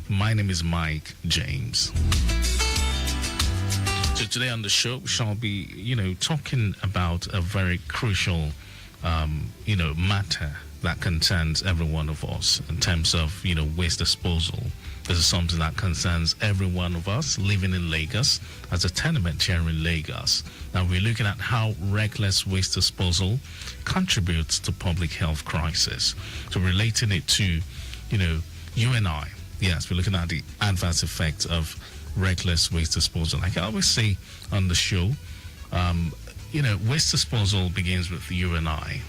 My name is Mike James. So today on the show, we shall be, talking about a very crucial, matter that concerns every one of us in terms of, waste disposal. This is something that concerns every one of us living in Lagos as a tenement here in Lagos. Now we're looking at how reckless waste disposal contributes to public health crisis. So relating it to, you and I. Yes, we're looking at the adverse effects of reckless waste disposal. Like I always say on the show, waste disposal begins with you and I.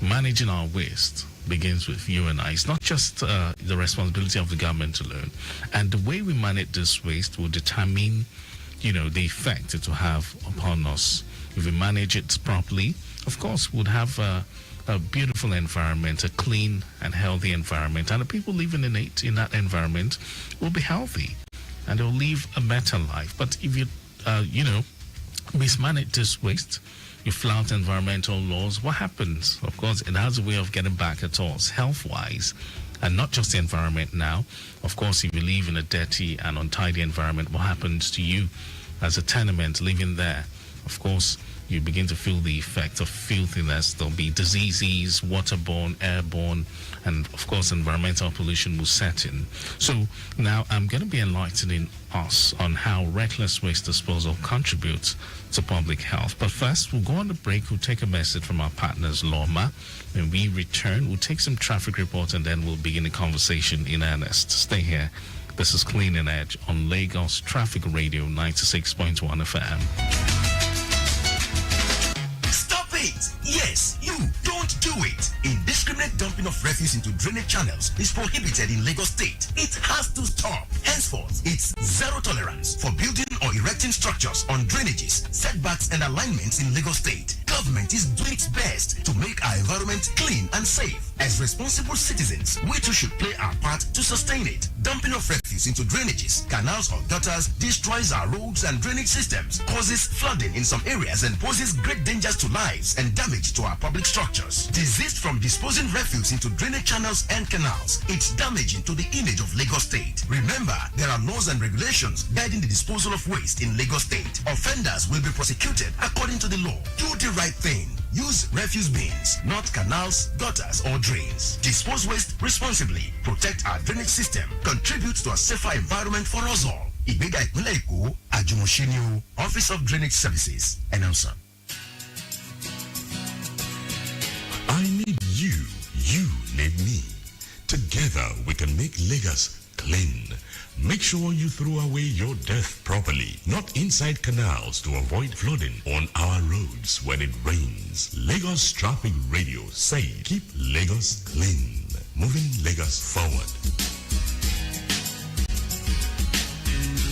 Managing our waste begins with you and I. It's not just the responsibility of the government alone. And the way we manage this waste will determine, the effect it will have upon us. If we manage it properly, of course, we'll have a beautiful environment, a clean and healthy environment, and the people living in that environment will be healthy and they'll live a better life. But if you, mismanage this waste, you flout environmental laws, what happens? Of course, it has a way of getting back at us health-wise, and not just the environment now. Of course, if you live in a dirty and untidy environment, what happens to you as a tenement living there? Of course, you begin to feel the effect of filthiness. There'll be diseases, waterborne, airborne, and of course environmental pollution will set in. So now I'm going to be enlightening us on how reckless waste disposal contributes to public health. But first, we'll go on the break. We'll take a message from our partners, Loma. When we return, we'll take some traffic reports and then we'll begin the conversation in earnest. Stay here. This is Clean and Edge on Lagos Traffic Radio 96.1 FM. Yes, you don't do it. Indiscriminate dumping of refuse into drainage channels is prohibited in Lagos State. It has to stop. Henceforth, it's zero tolerance for building or erecting structures on drainages, setbacks, and alignments in Lagos State. Government is doing its best to make our environment clean and safe. As responsible citizens, we too should play our part to sustain it. Dumping of refuse into drainages, canals, or gutters destroys our roads and drainage systems, causes flooding in some areas, and poses great dangers to lives and damage to our public structures. Desist from disposing refuse into drainage channels and canals. It's damaging to the image of Lagos State. Remember, there are laws and regulations guiding the disposal of waste in Lagos State. Offenders will be prosecuted according to the law. Do the right thing. Use refuse bins, not canals, gutters, or drains. Dispose waste responsibly. Protect our drainage system. Contribute to a safer environment for us all. Ìgbéga ìpínlẹ̀ Èkó, Àjùmọ̀ṣe Office of Drainage Services. Announcer. I need you. You need me. Together we can make Lagos clean. Make sure you throw away your death properly, not inside canals to avoid flooding on our roads when it rains. Lagos Traffic Radio say keep Lagos clean, moving Lagos forward.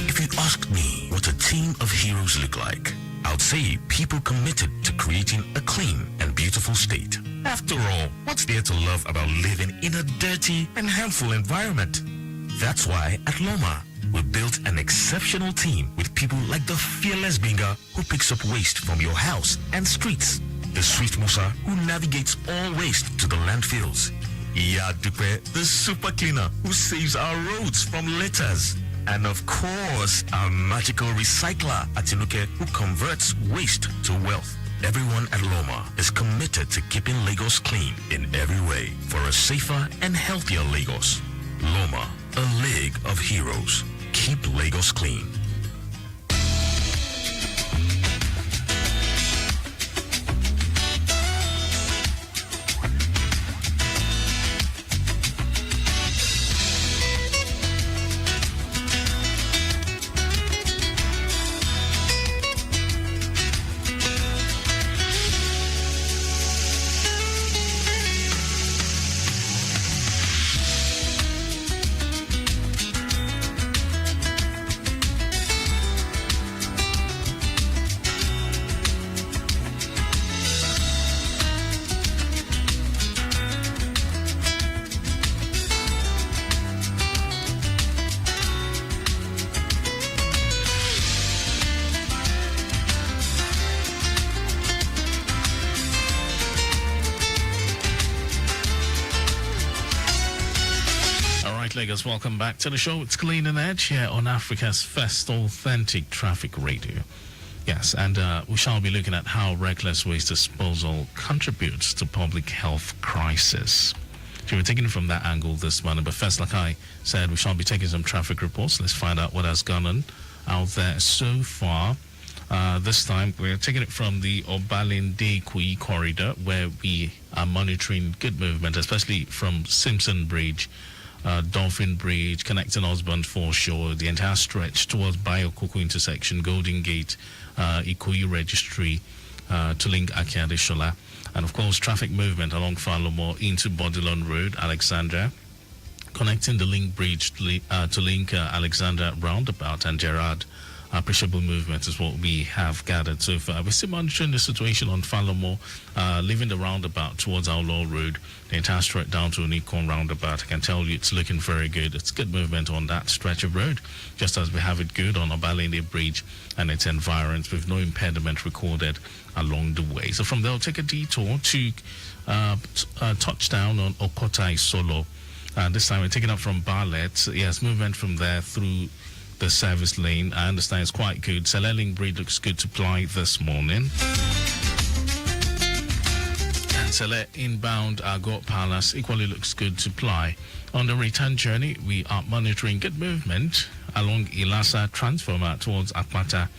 If you asked me what a team of heroes look like, I'd say people committed to creating a clean and beautiful state. After all, what's there to love about living in a dirty and harmful environment? That's why at Loma, we built an exceptional team with people like the fearless Binga who picks up waste from your house and streets, the Sweet Musa who navigates all waste to the landfills, Iya Dupe, the super cleaner who saves our roads from litters, and of course, our magical recycler, Atinuke, who converts waste to wealth. Everyone at Loma is committed to keeping Lagos clean in every way for a safer and healthier Lagos. Loma, a league of heroes. Keep Lagos clean. Lagos. Welcome back to the show. It's Clean and Edge here on Africa's first authentic traffic radio. Yes, and we shall be looking at how reckless waste disposal contributes to public health crisis. So we're taking it from that angle this morning. But first, like I said, we shall be taking some traffic reports. Let's find out what has gone on out there so far. This time, we're taking it from the Obalende-Kui corridor, where we are monitoring good movement, especially from Simpson Bridge, Dolphin Bridge, connecting Osborne Foreshore, the entire stretch towards Bayokoko intersection, Golden Gate, Ikoyi Registry, to link Akiade Shola. And of course, traffic movement along Falomo into Bodilon Road, Alexandra, connecting the Link Bridge to link Alexandra Roundabout and Gerard. Appreciable movement is what we have gathered so far. We're still monitoring the situation on Falomo, leaving the roundabout towards our Law Road, the entire stretch down to Unicon roundabout. I can tell you it's looking very good. It's good movement on that stretch of road, just as we have it good on Obalende Bridge and its environs, with no impediment recorded along the way. So from there, we'll take a detour to touchdown on Okota Isolo. This time we're taking up from Barlett. Yes, movement from there through the service lane. I understand it's quite good. Seleling Bridge looks good to ply this morning. And Sele inbound Agot Palace equally looks good to ply. On the return journey, we are monitoring good movement along Ilasa Transformer towards Akpata.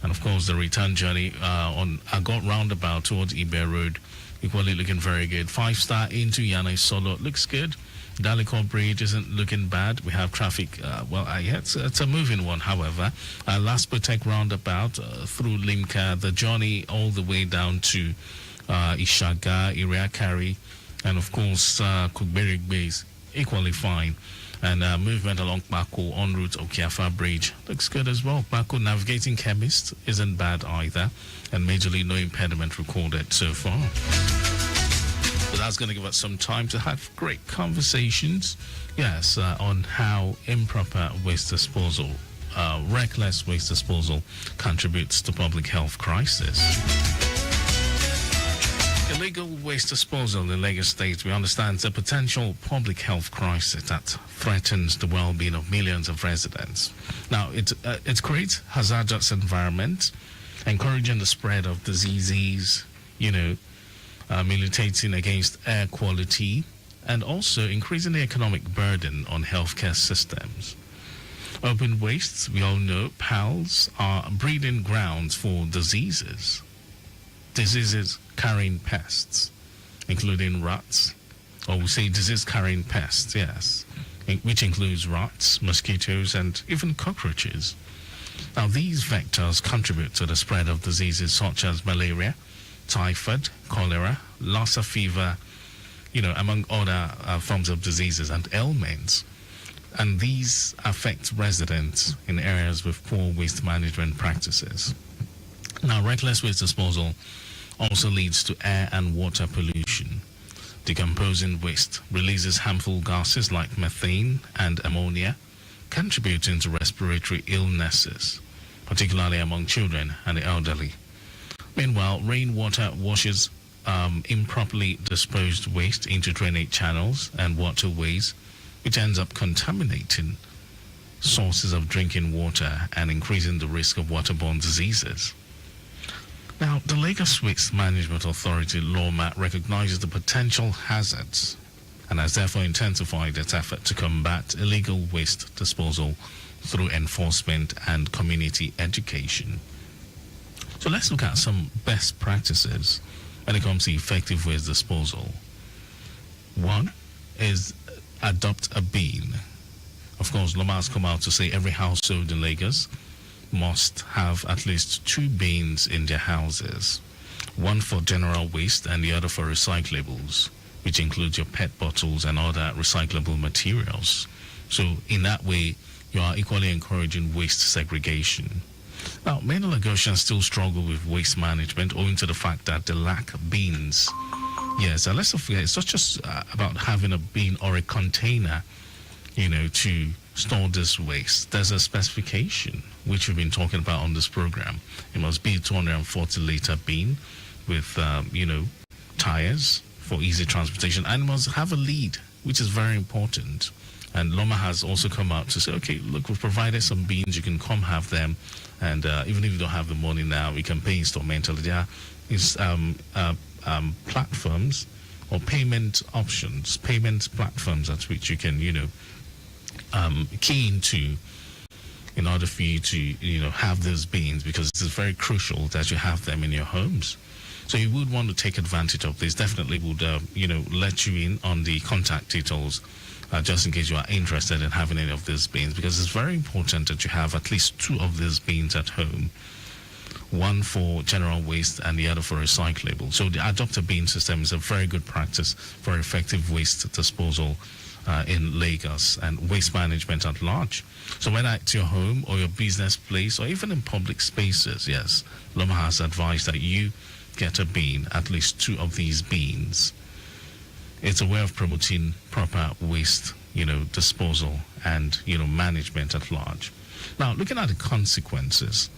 And of course, the return journey on Agot Roundabout towards Ibe Road, equally looking very good. 5-star into Yana Solo looks good. Daliko Bridge isn't looking bad. We have traffic, it's a moving one, however. Last Protect Roundabout through Limca, the journey all the way down to Ishaga, Iriakari, and of course, Kugberik Base, equally fine. And movement along Bako en route Okiafa Bridge looks good as well. Bako Navigating Chemist isn't bad either, and majorly no impediment recorded so far. So that's going to give us some time to have great conversations, yes, on how improper waste disposal, reckless waste disposal contributes to public health crisis. Illegal waste disposal in Lagos State, we understand, is a potential public health crisis that threatens the well-being of millions of residents. Now, it creates hazardous environment, encouraging the spread of diseases, militating against air quality, and also increasing the economic burden on healthcare systems. Open wastes, we all know, PALs, are breeding grounds for diseases carrying pests, including rats, or we say disease-carrying pests, yes, which includes rats, mosquitoes, and even cockroaches. Now, these vectors contribute to the spread of diseases such as malaria, typhoid, cholera, Lassa fever, among other forms of diseases and ailments. And these affect residents in areas with poor waste management practices. Now, reckless waste disposal also leads to air and water pollution. Decomposing waste releases harmful gases like methane and ammonia, contributing to respiratory illnesses, particularly among children and the elderly. Meanwhile, rainwater washes improperly disposed waste into drainage channels and waterways, which ends up contaminating sources of drinking water and increasing the risk of waterborne diseases. Now, the Lagos Waste Management Authority, LOMA, recognizes the potential hazards and has therefore intensified its effort to combat illegal waste disposal through enforcement and community education. So let's look at some best practices when it comes to effective waste disposal. One is adopt a bin. Of course, Loma has come out to say every household in Lagos must have at least 2 bins in their houses, one for general waste and the other for recyclables, which includes your PET bottles and other recyclable materials. So in that way, you are equally encouraging waste segregation. Now, many Lagosians still struggle with waste management owing to the fact that they lack bins. Yes, and let's not forget, it's not just about having a bin or a container, to store this waste. There's a specification, which we've been talking about on this program. It must be a 240-liter bin with, tires for easy transportation, and it must have a lid, which is very important. And Loma has also come out to say, okay, look, we've provided some beans, you can come have them. And even if you don't have the money now, we can pay instrumentally. There is platforms or payment options, payment platforms at which you can, key into in order for you to, have those beans, because it is very crucial that you have them in your homes. So you would want to take advantage of this. Definitely would, let you in on the contact details, just in case you are interested in having any of these beans, because it's very important that you have at least 2 of these beans at home. One for general waste and the other for recyclable. So the adopter bean system is a very good practice for effective waste disposal in Lagos and waste management at large. So whether it's your home or your business place or even in public spaces, yes, Loma has advised that you get a bean, at least 2 of these beans. It's a way of promoting proper waste, disposal and, management at large. Now, looking at the consequences,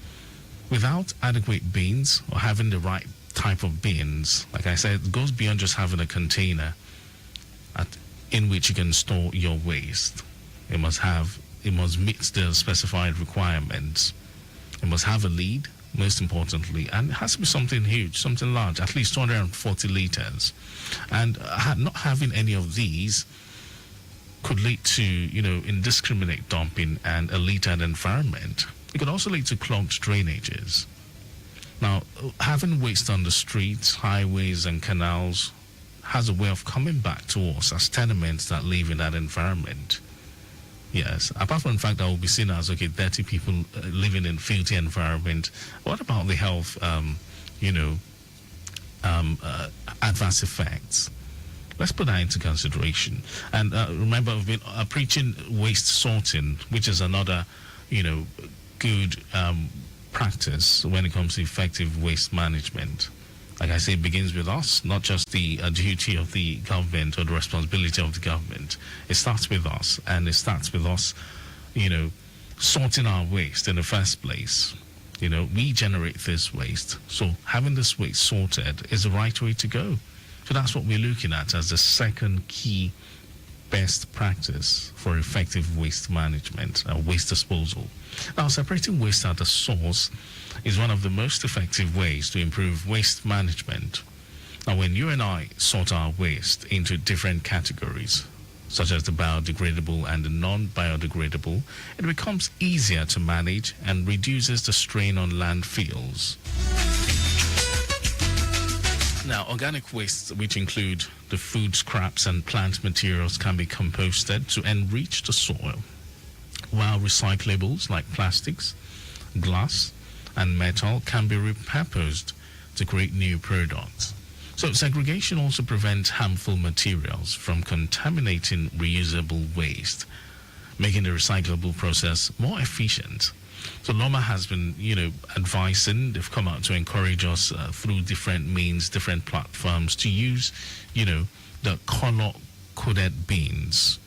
without adequate beans or having the right type of beans, like I said, it goes beyond just having a container in which you can store your waste. It must meet the specified requirements. It must have a lid, most importantly, and it has to be something huge, something large, at least 240 liters. And not having any of these could lead to, indiscriminate dumping and a littered environment. It could also lead to clogged drainages. Now, having waste on the streets, highways, and canals has a way of coming back to us as tenements that live in that environment. Yes, apart from the fact that will be seen as, okay, dirty people living in filthy environment, what about the health, adverse effects? Let's put that into consideration. And remember, we've been preaching waste sorting, which is another, good practice when it comes to effective waste management. Like I say, it begins with us, not just the duty of the government or the responsibility of the government. It starts with us, and it starts with us, sorting our waste in the first place. We generate this waste, so having this waste sorted is the right way to go. So that's what we're looking at as the second key best practice for effective waste management and waste disposal. Now, separating waste at the source is one of the most effective ways to improve waste management. Now, when you and I sort our waste into different categories, such as the biodegradable and the non-biodegradable, it becomes easier to manage and reduces the strain on landfills. Now, organic waste, which include the food scraps and plant materials, can be composted to enrich the soil, while recyclables like plastics, glass, and metal can be repurposed to create new products. So segregation also prevents harmful materials from contaminating reusable waste, making the recyclable process more efficient. So Loma has been, advising, they've come out to encourage us through different means, different platforms to use, the color-coded beans,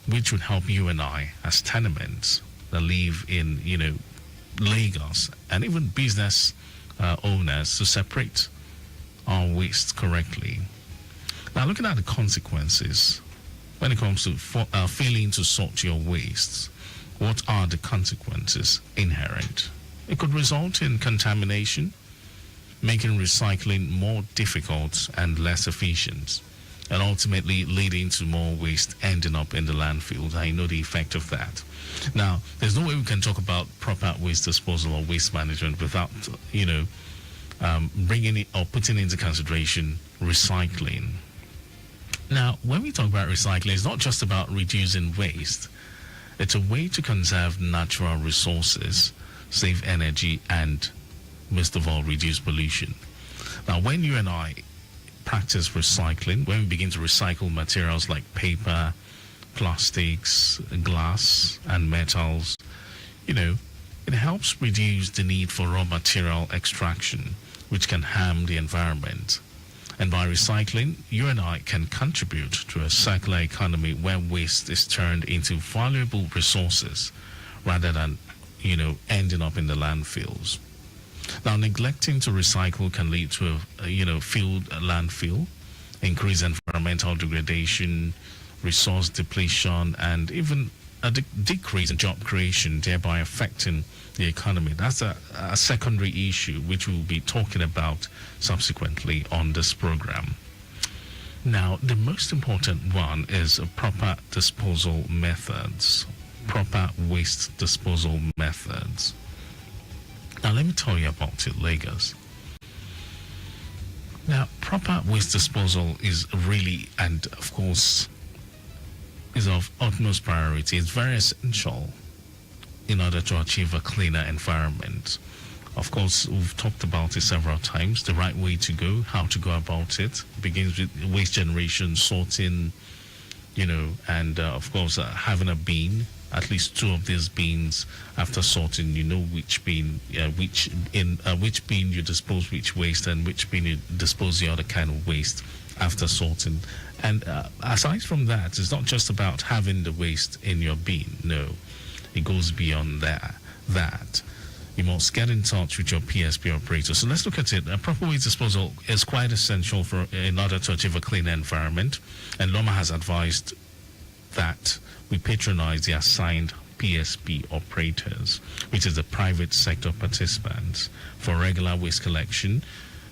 which would help you and I as tenements that live in, Lagos, and even business owners to separate our waste correctly. Now, looking at the consequences when it comes to failing to sort your wastes, what are the consequences inherent? It could result in contamination, making recycling more difficult and less efficient, and ultimately leading to more waste ending up in the landfills. I know the effect of that. Now, there's no way we can talk about proper waste disposal or waste management without, bringing it or putting into consideration recycling. Now, when we talk about recycling, it's not just about reducing waste. It's a way to conserve natural resources, save energy, and, most of all, reduce pollution. Now, when you and I practice recycling, when we begin to recycle materials like paper, plastics, glass, and metals, it helps reduce the need for raw material extraction, which can harm the environment. And by recycling, you and I can contribute to a circular economy where waste is turned into valuable resources rather than, ending up in the landfills. Now, neglecting to recycle can lead to a filled landfill, increased environmental degradation, resource depletion, and even a decrease in job creation, thereby affecting the economy. That's a secondary issue which we'll be talking about subsequently on this program. Now, the most important one is proper disposal methods, proper waste disposal methods. Now, let me tell you about it, Lagos. Now, proper waste disposal is really, and of course, is of utmost priority. It's very essential in order to achieve a cleaner environment. Of course, we've talked about it several times. The right way to go, how to go about it, begins with waste generation, sorting, and of course, having a bin. At least 2 of these bins. After sorting, you know which bin, which bin you dispose which waste, and which bin you dispose the other kind of waste after sorting. And aside from that, it's not just about having the waste in your bin. No, it goes beyond that. You must get in touch with your PSP operator. So let's look at it. A proper waste disposal is quite essential in order to achieve a cleaner environment. And Loma has advised that we patronize the assigned PSP operators, which is the private sector participants, for regular waste collection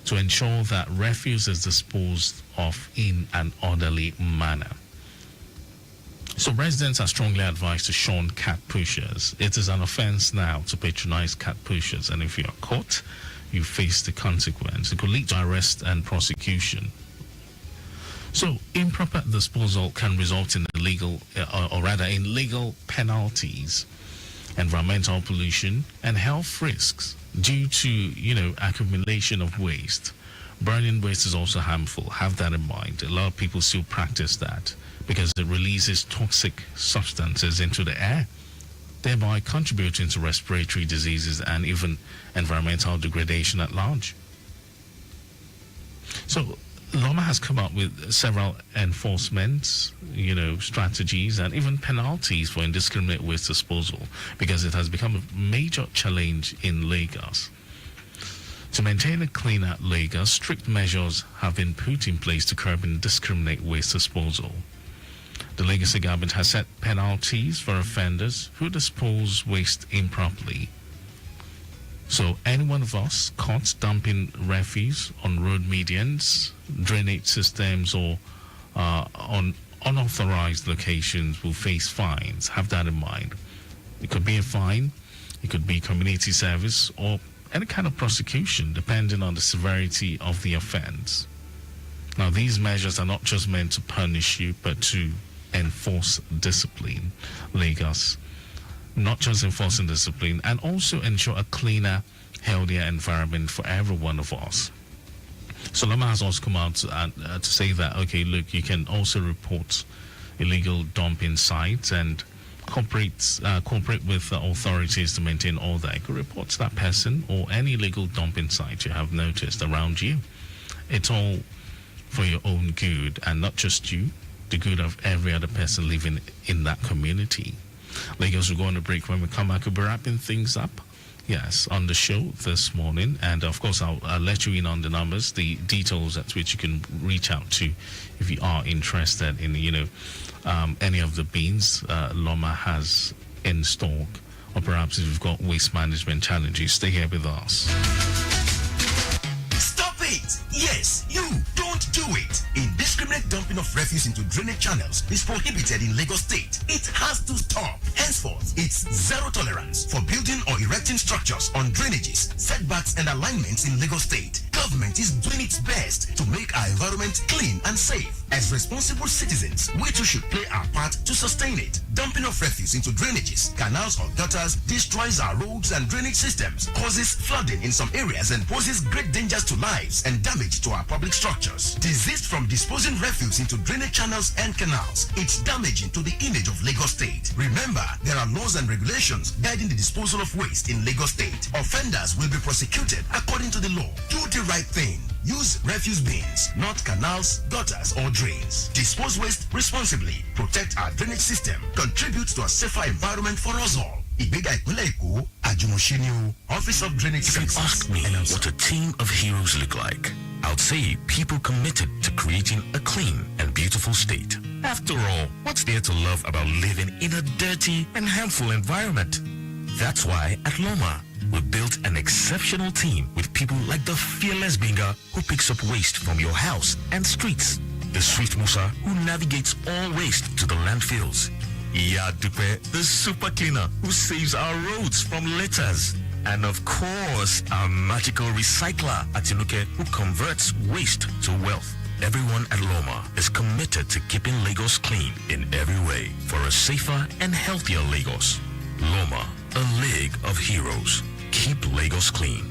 to ensure that refuse is disposed of in an orderly manner. So residents are strongly advised to shun cat pushers. It is an offense now to patronize cat pushers, and if you are caught, you face the consequence. It could lead to arrest and prosecution. So improper disposal can result in legal penalties, environmental pollution, and health risks due to, accumulation of waste. Burning waste is also harmful. Have that in mind. A lot of people still practice that because it releases toxic substances into the air, thereby contributing to respiratory diseases and even environmental degradation at large. So Loma has come up with several enforcement, strategies and even penalties for indiscriminate waste disposal, because it has become a major challenge in Lagos. To maintain a cleaner Lagos, strict measures have been put in place to curb indiscriminate waste disposal. The Lagos government has set penalties for offenders who dispose waste improperly. So any one of us caught dumping refuse on road medians, drainage systems, or on unauthorized locations will face fines. Have that in mind. It could be a fine, it could be community service, or any kind of prosecution, depending on the severity of the offense. Now, these measures are not just meant to punish you, but to enforce discipline. Lagos, not just enforcing discipline, and also ensure a cleaner, healthier environment for every one of us. So Loma has also come out to say that, okay, look, you can also report illegal dumping sites and cooperate with authorities to maintain order. You could report to that person or any illegal dumping site you have noticed around you. It's all for your own good, and not just you, the good of every other person living in that community. Lagos will go on a break. When we come back, we'll be wrapping things up. Yes, on the show this morning. And of course, I'll let you in on the numbers, the details at which you can reach out to if you are interested in, any of the bins Loma has in stock, or perhaps if you've got waste management challenges. Stay here with us. Stop it! Yes, you don't do it. Indiscriminate dumping of refuse into drainage channels is prohibited in Lagos State. It has to stop. Henceforth, it's zero tolerance for building or erecting structures on drainages, setbacks, and alignments in Lagos State. Government is doing its best to make our environment clean and safe. As responsible citizens, we too should play our part to sustain it. Dumping of refuse into drainages, canals, or gutters destroys our roads and drainage systems, causes flooding in some areas, and poses great dangers to lives and damage to our public structures. Desist from disposing refuse into drainage channels and canals. It's damaging to the image of Lagos State. Remember, there are laws and regulations guiding the disposal of waste in Lagos State. Offenders will be prosecuted according to the law. Do the right thing. Use refuse bins, not canals, gutters, or drains. Dispose waste responsibly. Protect our drainage system. Contribute to a safer environment for us all. Office of Drainage If you Services. ask me what a team of heroes look like, I would say people committed to creating a clean and beautiful state. After all, what's there to love about living in a dirty and harmful environment? That's why at Loma, we built an exceptional team with people like the fearless Binga who picks up waste from your house and streets, the Swift Musa who navigates all waste to the landfills, Yadupe, the super cleaner who saves our roads from litters, and of course, our magical recycler, Atinuke, who converts waste to wealth. Everyone at Loma is committed to keeping Lagos clean in every way for a safer and healthier Lagos. Loma, a league of heroes. Keep Lagos clean.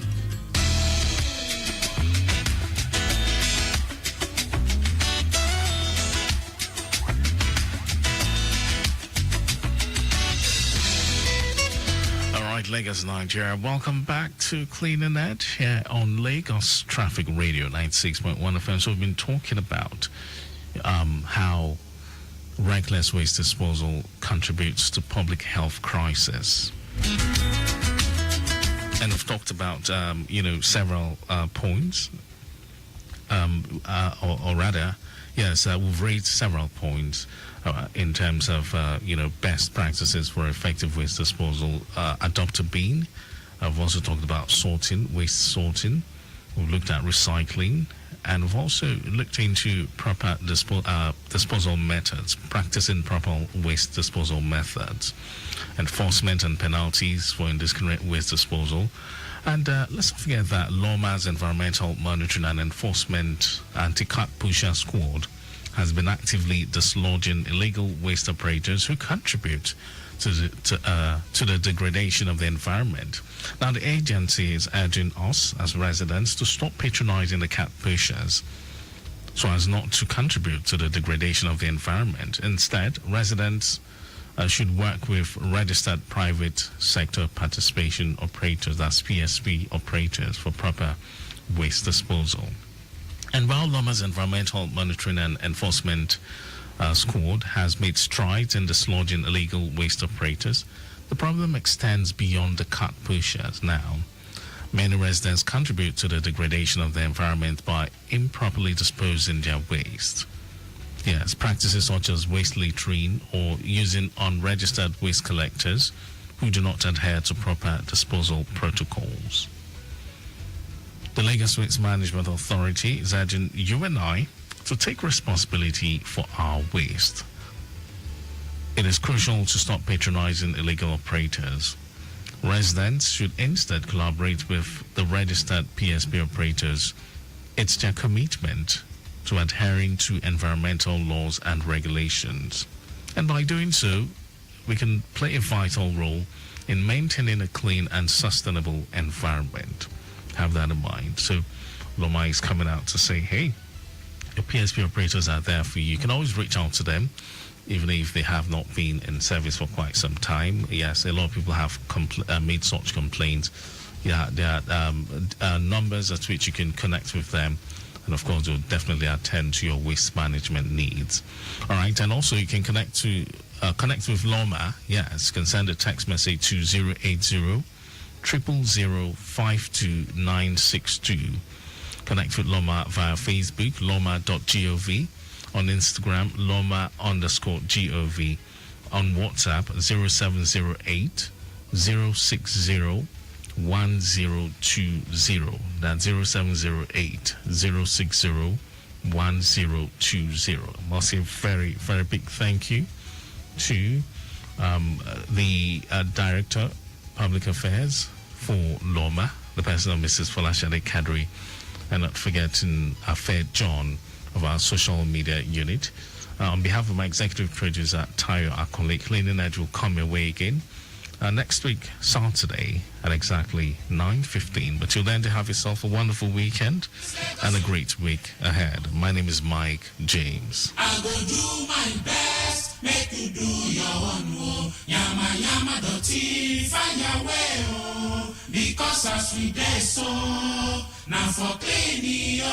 Lagos, Nigeria. Welcome back to Clean and Edge here on Lagos Traffic Radio 96.1 FM. So we've been talking about how reckless waste disposal contributes to public health crisis. And we've talked about, several points. Or rather, yes, we've raised several points in terms of, best practices for effective waste disposal. Adopt a bin. I've also talked about waste sorting. We've looked at recycling. And we've also looked into proper disposal methods, practicing proper waste disposal methods, enforcement and penalties for indiscriminate waste disposal. And let's not forget that Loma's Environmental Monitoring and Enforcement Anti-Cut Pusher Squad has been actively dislodging illegal waste operators who contribute to the degradation of the environment. Now, the agency is urging us as residents to stop patronizing the cat pushers so as not to contribute to the degradation of the environment. Instead, residents should work with registered private sector participation operators, that's PSP operators, for proper waste disposal. And while Loma's Environmental Monitoring and Enforcement Squad has made strides in dislodging illegal waste operators, the problem extends beyond the cut pushers now. Many residents contribute to the degradation of the environment by improperly disposing their waste. Yes, practices such as waste littering or using unregistered waste collectors who do not adhere to proper disposal protocols. The Lagos Waste Management Authority is urging you and I to take responsibility for our waste. It is crucial to stop patronizing illegal operators. Residents should instead collaborate with the registered PSP operators. It's their commitment to adhering to environmental laws and regulations. And by doing so, we can play a vital role in maintaining a clean and sustainable environment. Have that in mind. So Loma is coming out to say, hey, the PSP operators are there for you. You can always reach out to them, even if they have not been in service for quite some time. Yes, a lot of people have made such complaints. Yeah, there are numbers at which you can connect with them. And of course, they'll definitely attend to your waste management needs. All right, and also you can connect with Loma. Yes, you can send a text message to 080 000 52962. Connect with Loma via Facebook, loma.gov, on Instagram, loma_gov, on WhatsApp, 0708 060 1020. That's 0708 060 1020. I must say a very, very big thank you to the Director, Public Affairs for Loma, the person of Mrs. Folashade Kadri, and not forgetting Fair John of our social media unit. On behalf of my executive producer, Tayo Akole, Clean and Edge will come your way again next week, Saturday, at exactly 9:15. But till then, to have yourself a wonderful weekend and a great week ahead. My name is Mike James. I go do my best, make you do your own. Yama yama dirty, find your way, because as we dey so, now for cleaning.